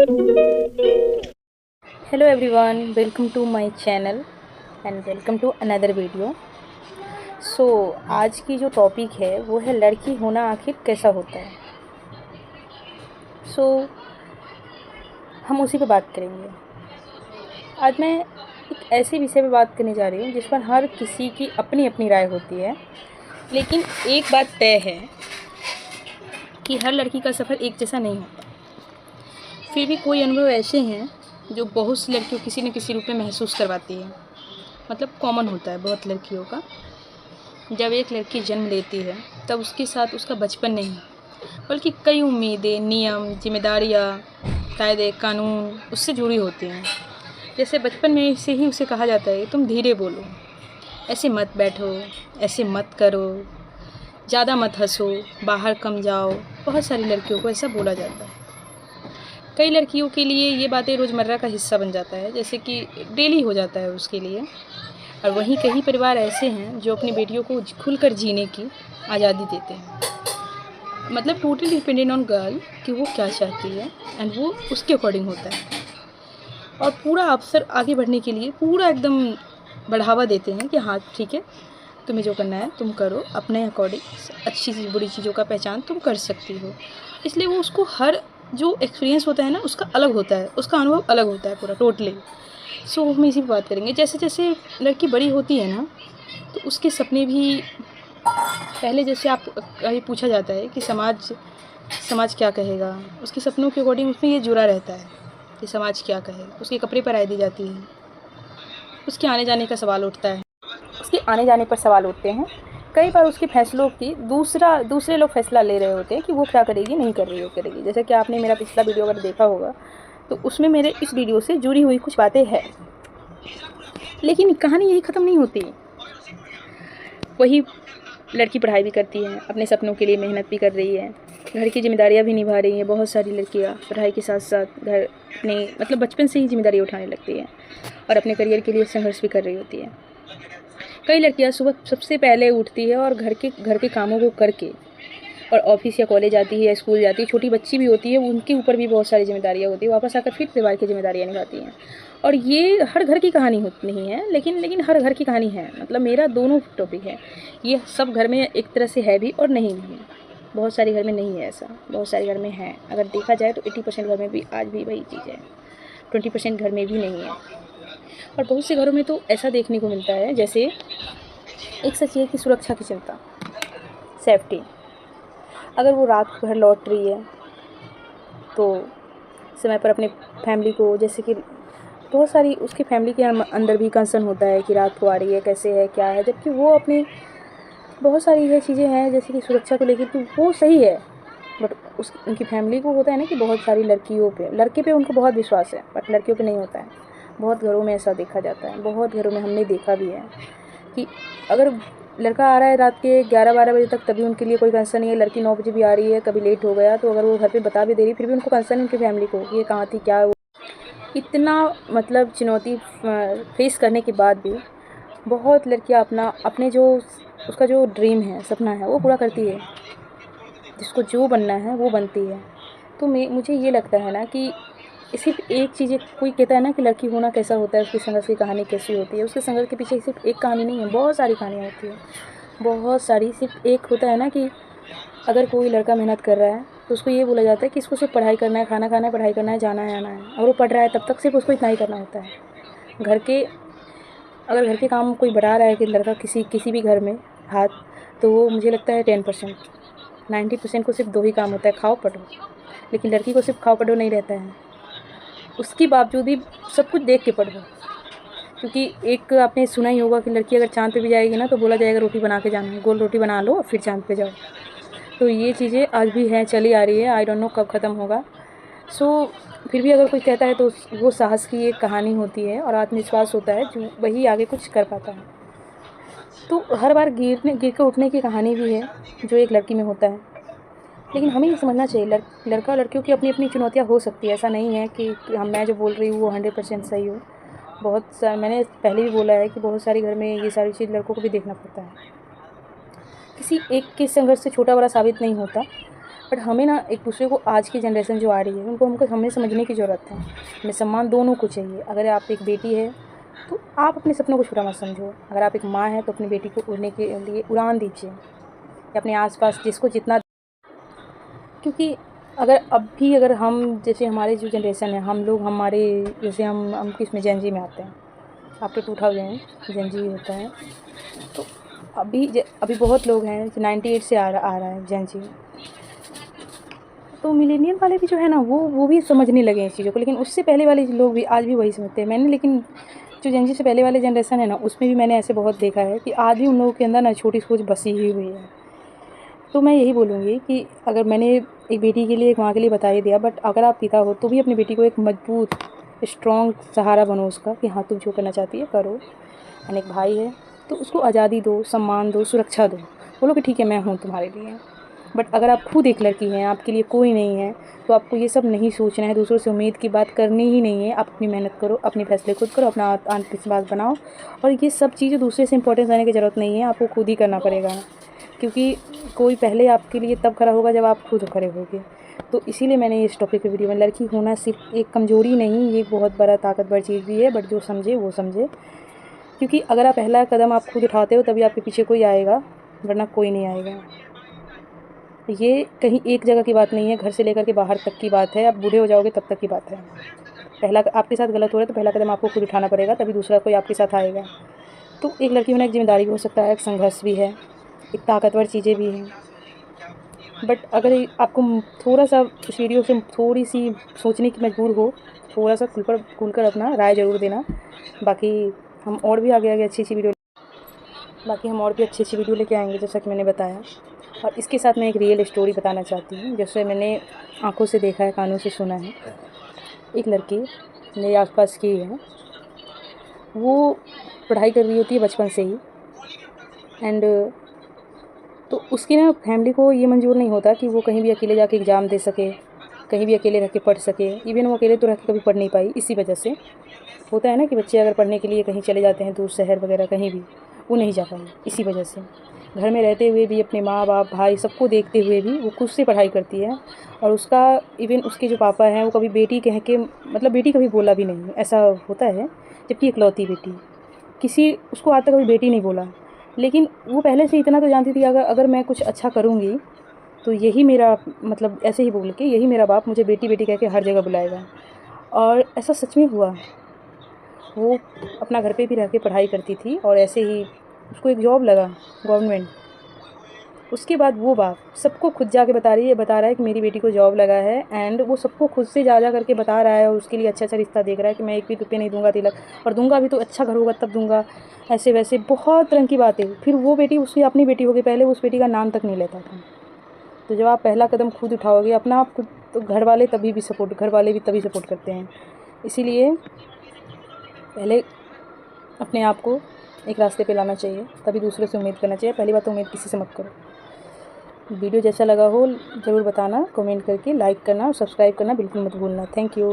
Hello everyone, welcome to my channel and welcome to another video. So आज की जो topic है वो है लड़की होना आखिर कैसा होता है। सो हम उसी पे बात करेंगे। आज मैं एक ऐसे विषय पे बात करने जा रही हूँ जिस पर हर किसी की अपनी अपनी राय होती है, लेकिन एक बात तय है कि हर लड़की का सफ़र एक जैसा नहीं होता। फिर भी कोई अनुभव ऐसे हैं जो बहुत सी लड़कियों किसी न किसी रूप में महसूस करवाती है। मतलब कॉमन होता है बहुत लड़कियों का। जब एक लड़की जन्म लेती है तब उसके साथ उसका बचपन नहीं बल्कि कई उम्मीदें, नियम, जिम्मेदारियाँ, कायदे कानून उससे जुड़ी होती हैं। जैसे बचपन में से ही उसे कहा जाता है तुम धीरे बोलो, ऐसे मत बैठो, ऐसे मत करो, ज़्यादा मत हंसो, बाहर कम जाओ। बहुत सारी लड़कियों को ऐसा बोला जाता है। कई लड़कियों के लिए ये बातें रोज़मर्रा का हिस्सा बन जाता है, जैसे कि डेली हो जाता है उसके लिए। और वहीं कई परिवार ऐसे हैं जो अपनी बेटियों को खुलकर जीने की आज़ादी देते हैं। मतलब टोटली डिपेंडेंट ऑन गर्ल कि वो क्या चाहती है एंड वो उसके अकॉर्डिंग होता है। और पूरा अवसर आगे बढ़ने के लिए पूरा एकदम बढ़ावा देते हैं कि हाँ ठीक है, तुम्हें जो करना है तुम करो, अपने अकॉर्डिंग अच्छी चीज़ बुरी चीज़ों का पहचान तुम कर सकती हो। इसलिए वो उसको हर जो एक्सपीरियंस होता है ना उसका अलग होता है, उसका अनुभव अलग होता है पूरा टोटली। सो हम इसी पर बात करेंगे। जैसे जैसे लड़की बड़ी होती है ना तो उसके सपने भी पहले जैसे आप कहीं पूछा जाता है कि समाज समाज क्या कहेगा, उसके सपनों के अकॉर्डिंग उसमें ये जुड़ा रहता है कि समाज क्या कहेगा। उसके कपड़े पर राय दी जाती है, उसके आने जाने का सवाल उठता है, उसके आने जाने पर सवाल उठते हैं। कई बार उसके फैसलों की दूसरे लोग फैसला ले रहे होते हैं कि वो क्या करेगी, नहीं कर रही हो करेगी। जैसे कि आपने मेरा पिछला वीडियो अगर देखा होगा तो उसमें मेरे इस वीडियो से जुड़ी हुई कुछ बातें हैं। लेकिन कहानी यही ख़त्म नहीं होती। वही लड़की पढ़ाई भी करती है, अपने सपनों के लिए मेहनत भी कर रही है, घर की जिम्मेदारियां भी निभा रही हैं। बहुत सारी लड़कियां पढ़ाई के साथ साथ घर अपने मतलब बचपन से ही जिम्मेदारी उठाने लगती हैं और अपने करियर के लिए संघर्ष भी कर रही होती है। कई लड़कियां सुबह सबसे पहले उठती है और घर के कामों को करके और ऑफिस या कॉलेज जाती है या स्कूल जाती है। छोटी बच्ची भी होती है, उनके ऊपर भी बहुत सारी जिम्मेदारियाँ होती है। वापस आकर फिर परिवार की जिम्मेदारियाँ निभाती हैं। और ये हर घर की कहानी होती नहीं है, लेकिन हर घर की कहानी है। मतलब मेरा दोनों टॉपिक है, ये सब घर में एक तरह से है भी और नहीं भी। बहुत सारे घर में नहीं है ऐसा, बहुत सारे घर में है। अगर देखा जाए तो 80% घर में भी आज भी वही चीज़ है, 20% घर में भी नहीं है। और बहुत से घरों में तो ऐसा देखने को मिलता है, जैसे एक सच ये कि सुरक्षा की चिंता, सेफ्टी। अगर वो रात को घर लौट रही है तो समय पर अपने फैमिली को, जैसे कि बहुत सारी उसकी फैमिली के अंदर भी कंसर्न होता है कि रात को आ रही है, कैसे है, क्या है। जबकि वो अपनी बहुत सारी ये चीज़ें हैं जैसे कि सुरक्षा को लेकर, तो वो सही है। बट उनकी फैमिली को होता है ना कि बहुत सारी लड़कियों पे, लड़के पे उनको बहुत विश्वास है, बट लड़कियों पे नहीं होता है। बहुत घरों में ऐसा देखा जाता है, बहुत घरों में हमने देखा भी है कि अगर लड़का आ रहा है रात के 11-12 बजे तक तभी उनके लिए कोई कंसर्न नहीं है। लड़की 9 बजे भी आ रही है, कभी लेट हो गया तो अगर वो घर पे बता भी दे रही फिर भी उनको कंसर्न है उनकी फैमिली को कि ये कहाँ थी, क्या है। इतना मतलब चुनौती फेस करने के बाद भी बहुत लड़कियां अपने जो उसका जो ड्रीम है, सपना है, वो पूरा करती है। जिसको जो बनना है वो बनती है। तो मुझे ये लगता है ना कि सिर्फ एक चीज़, कोई कहता है ना कि लड़की होना कैसा होता है, उसके संघर्ष की कहानी कैसी होती है। उसके संघर्ष के पीछे सिर्फ एक कहानी नहीं है, बहुत सारी कहानियाँ होती है, बहुत सारी। सिर्फ एक होता है ना कि अगर कोई लड़का मेहनत कर रहा है तो उसको ये बोला जाता है कि इसको सिर्फ पढ़ाई करना है, खाना खाना है, पढ़ाई करना है, जाना है, आना है। और वो पढ़ रहा है तब तक सिर्फ उसको इतना ही करना होता है। अगर घर के काम कोई बढ़ा रहा है कि लड़का किसी भी घर में हाथ, तो वो मुझे लगता है 10%, 90% को सिर्फ 2 ही काम होता है, खाओ पढ़ो। लेकिन लड़की को सिर्फ खाओ पढ़ो नहीं रहता है, उसके बावजूद भी सब कुछ देख के पढ़ो। क्योंकि एक आपने सुना ही होगा कि लड़की अगर चाँद पे भी जाएगी ना तो बोला जाएगा रोटी बना के जाना, गोल रोटी बना लो फिर चाँद पे जाओ। तो ये चीज़ें आज भी हैं, चली आ रही है। आई डोंट नो कब ख़त्म होगा। फिर भी अगर कोई कहता है तो वो साहस की एक कहानी होती है और आत्मविश्वास होता है, जो वही आगे कुछ कर पाता है। तो हर बार गिर कर उठने की कहानी भी है जो एक लड़की में होता है। लेकिन हमें ये समझना चाहिए लड़का और लड़कियों की अपनी अपनी चुनौतियाँ हो सकती है। ऐसा नहीं है कि मैं जो बोल रही हूँ वो 100% सही हो। मैंने पहले भी बोला है कि बहुत सारे घर में ये सारी चीज़ लड़कों को भी देखना पड़ता है। किसी एक के संघर्ष से छोटा बड़ा साबित नहीं होता। बट हमें ना एक दूसरे को, आज की जनरेशन जो आ रही है उनको हमें समझने की ज़रूरत है। हमें सम्मान दोनों को चाहिए। अगर आप एक बेटी है तो आप अपने सपनों को छोटा मत समझो। अगर आप एक माँ हैं तो अपनी बेटी को उड़ने के लिए उड़ान दीजिए, या अपने आसपास जिसको जितना, क्योंकि अगर हम जैसे हमारे जो जनरेशन है, हम लोग हमारे जैसे हम किस में जेन में आते हैं, आफ्टर 2000 जेन होता है। तो अभी बहुत लोग हैं जो 98 से आ रहा है जेन। तो मिलेनियल वाले भी जो है ना वो भी समझने लगे इस चीज़ों को, लेकिन उससे पहले वाले लोग भी आज भी वही समझते हैं। मैंने लेकिन जो जेन से पहले वाले जनरेशन है ना, उसमें भी मैंने ऐसे बहुत देखा है कि आज भी उन लोगों के अंदर ना छोटी सोच बसी ही हुई है। तो मैं यही बोलूँगी कि अगर मैंने एक बेटी के लिए, एक माँ के लिए बता ही दिया, बट अगर आप पिता हो तो भी अपनी बेटी को एक मजबूत स्ट्रॉन्ग सहारा बनो उसका, कि हाँ तुम जो करना चाहती है करो। और एक भाई है तो उसको आज़ादी दो, सम्मान दो, सुरक्षा दो। बोलो कि ठीक है मैं हूँ तुम्हारे लिए। बट अगर आप खुद एक लड़की हैं, आपके लिए कोई नहीं है, तो आपको ये सब नहीं सोचना है, दूसरों से उम्मीद की बात करनी ही नहीं है। आप अपनी मेहनत करो, अपने फैसले खुद करो, अपना आत्मविश्वास बनाओ। और ये सब चीज़ें दूसरे से इंपॉर्टेंस देने की ज़रूरत नहीं है, आपको खुद ही करना पड़ेगा, क्योंकि कोई पहले आपके लिए तब खड़ा होगा जब आप खुद खड़े होगे। तो इसीलिए मैंने इस टॉपिक पे वीडियो में, लड़की होना सिर्फ एक कमज़ोरी नहीं, ये एक बहुत बड़ा ताकतवर चीज़ भी है। बट जो समझे वो समझे, क्योंकि अगर आप पहला कदम आप खुद उठाते हो तभी आपके पीछे कोई आएगा, वरना कोई नहीं आएगा। ये कहीं एक जगह की बात नहीं है, घर से लेकर के बाहर तक की बात है। आप बूढ़े हो जाओगे तब तक की बात है। पहला आपके साथ गलत हो रहा है तो पहला कदम आपको खुद उठाना पड़ेगा, तभी दूसरा कोई आपके साथ आएगा। तो एक लड़की होना एक जिम्मेदारी भी हो सकता है, एक संघर्ष भी है, एक ताकतवर चीज़ें भी हैं। बट अगर आपको थोड़ा सा इस वीडियो से थोड़ी सी सोचने की मजबूर हो, थोड़ा सा खुलकर अपना राय ज़रूर देना। बाकी हम और भी आगे अच्छी वीडियो लेके आएंगे, जैसा कि मैंने बताया। और इसके साथ मैं एक रियल स्टोरी बताना चाहती हूँ, जैसे मैंने आंखों से देखा है, कानों से सुना है। एक लड़की मेरे आसपास की है, वो पढ़ाई कर रही होती है बचपन से ही, एंड तो उसकी ना फैमिली को ये मंजूर नहीं होता कि वो कहीं भी अकेले जाके एग्ज़ाम दे सके, कहीं भी अकेले रह के पढ़ सके। इवन वो अकेले तो रह के कभी पढ़ नहीं पाई। इसी वजह से होता है ना कि बच्चे अगर पढ़ने के लिए कहीं चले जाते हैं दूर, शहर वगैरह कहीं भी, वो नहीं जा पाई। इसी वजह से घर में रहते हुए भी, अपने माँ बाप भाई सबको देखते हुए भी वो खुद से पढ़ाई करती है। और उसका इवन उसके जो पापा हैं वो कभी बेटी कह के, मतलब बेटी कभी बोला भी नहीं, ऐसा होता है। जबकि इकलौती बेटी, उसको आज तक कभी बेटी नहीं बोला। लेकिन वो पहले से इतना तो जानती थी, अगर मैं कुछ अच्छा करूँगी तो यही मेरा, मतलब ऐसे ही बोल के, यही मेरा बाप मुझे बेटी बेटी कह के हर जगह बुलाएगा। और ऐसा सच में हुआ। वो अपना घर पे भी रह के पढ़ाई करती थी, और ऐसे ही उसको एक जॉब लगा गवर्नमेंट। उसके बाद वो बाप सबको खुद जाके बता रहा है कि मेरी बेटी को जॉब लगा है। एंड वो सबको खुद से जा करके बता रहा है, और उसके लिए अच्छा रिश्ता देख रहा है कि मैं 1 भी रुपये नहीं दूंगा तिलक, और दूंगा भी तो अच्छा घर होगा तब दूंगा, ऐसे वैसे बहुत तरह की बातें। फिर वो बेटी उसकी अपनी बेटी होगी, पहले उस बेटी का नाम तक नहीं लेता था। तो जब आप पहला कदम खुद उठाओगे अपना, आप खुद, तो घर वाले भी तभी सपोर्ट करते हैं। इसीलिए पहले अपने आप को एक रास्ते पे लाना चाहिए, तभी दूसरों से उम्मीद करना चाहिए। पहली बात तो उम्मीद किसी से मत करो। वीडियो जैसा लगा हो ज़रूर बताना, कमेंट करके लाइक करना और सब्सक्राइब करना बिल्कुल मत भूलना। Thank you.